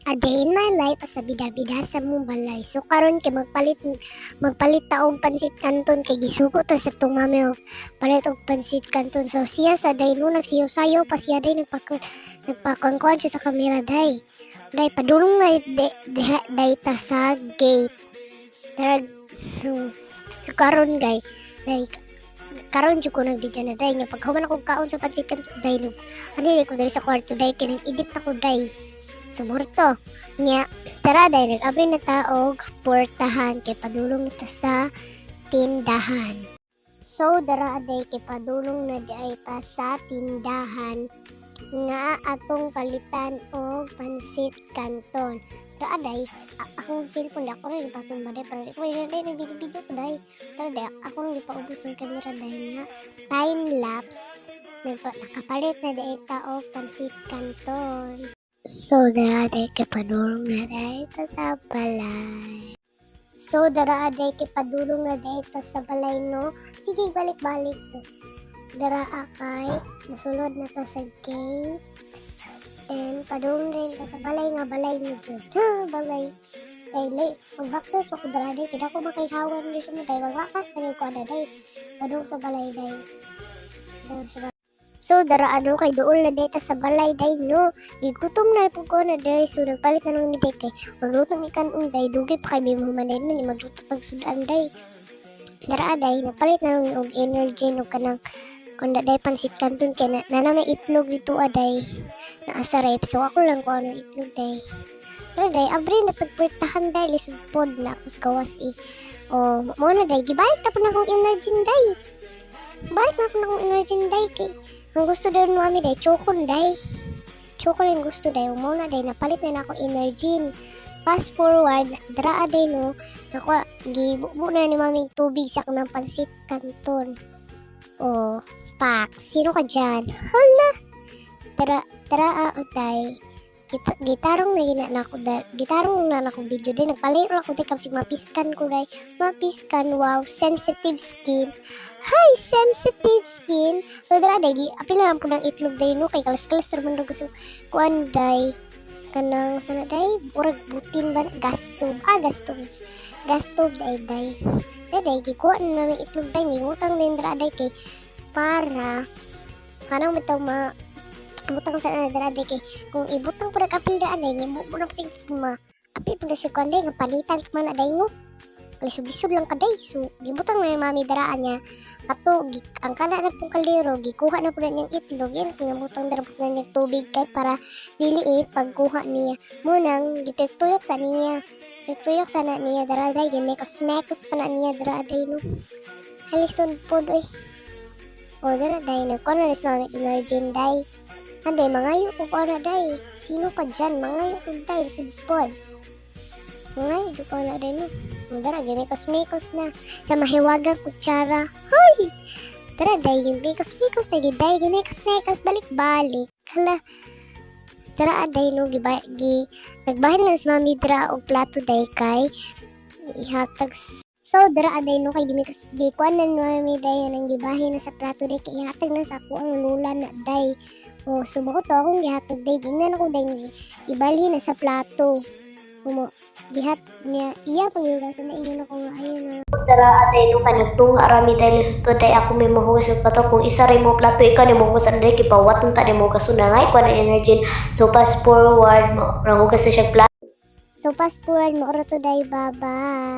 A day in my life sa bida-bida sa mong balay. So karon kay magpalit ta og pansit canton kay gisugo ta sa tong mami og palit og pansit canton. So siya sa day no nagsiyaw-sayaw pa siya day nagpakongkon siya sa kamera day. Day padulong na day ta sa gate. So karon day karon jud ko nag video na day nga paghuman ako kaon sa pansit canton day no. Ani ko diri sa kwarto day kay nag-edit ako day. Sumurto nya tara day nag-abri na ta og portahan kay padulong ta sa tindahan. So dara day kay padulong na day ta sa tindahan nga atong palitan og pansit canton. Tara day akong cellphone ako rin patong ba day para ko day nag video ko day. Tara day ako rin paubos ang camera day nga time lapse. Nakapalit na day ta og pansit canton. So dara day kay padulong na day ta sa balay. So dara day kay padulong na day ta sa balay no. Sige balik-balik to. Dara akay nasulod na ta sa gate. And padulong rin ta sa balay nga balay ni Jud. Balay. Day magbaktas ako dara day kaya ko makaihawan rin sa day. Magbakas pa yung kuwada day. Padulong sa balay day. So dara kay duol na data sa balay day no. Gigutom na po ko na day so nagpalit na nung day kay magluto ni kanon day dugay pa kay bimuman day no magluto pag sudan day. Dara day napalit na nung og energy no kanang kunda day pansit canton kay na may itlog dito aday na asa rep so ako lang ko ano itlog day. Dara day abri na tagpertahan day lisod pod na ako sa gawas o mo na day gibalik ta po na kong energy day. Balik na po na kong energy day kay ang gusto daw ng mami day, chokon day. Chokon yung gusto day. Umuna day, napalit na ako energy. Fast forward, draa day no. Nakuha, gibubo na ni mami tubig sa ng pansit canton. O, pak, sino ka dyan? Hala! Tara day. Gitarong na gina na ako gitarong na ako video din nagpaliro ako day kapsig mapiskan ko day mapiskan wow sensitive skin hi sensitive skin so dara day apil lang ko ng itlog day no kay kalas man gusto kuan day kanang sana day urag butin ba gas tube day gikuha na ng itlog day ngutang din dara day kay para kanang bitaw butang sa dara day kay kung ibutang pud kapil daan day nimo na sig apil pud siya kuan day nga palitan man day mo lisod lang kaday so gibutang na mami daraan niya ato ang kana na pong kaldero gikuha na pud niyang itlog yan kung butang dara pud niyang tubig kay para diliit pagkuha niya munang gituyok sa niya dara day gimekos pa na niya dara day no halisod pud oy o dara day no kono ris mami emerging day. Anday, mangayo ko na day. Sino ka dyan? Mangayo ko day. Sudpod. Mangayo ko na day no. Dara, mekos na. Sa mahiwagang kutsara. Hoy! Dara, day, mekos na day. Mekos, balik-balik. Hala. Dara, day no. Nagbahin lang si mami dara og plato day kay. Ihatag so dara day no kay di kuan na mami day nang gibahin na sa plato day kay ihatag na sa ako ang lula na day. O sumako to akong gihatag day gingnan ako day ibalhin na sa plato. Gihat niya iya pag sa na ingon ako nga ayun na. Dara day no kanagtung arami day lisod day ako may mahugas sa plato kung isa ray mo plato ikaw ni mo hugas day kay pawaton ta mo kasunangay kuan energy so fast forward mo hugas sa siya plato. So fast forward mo ora to day bye bye.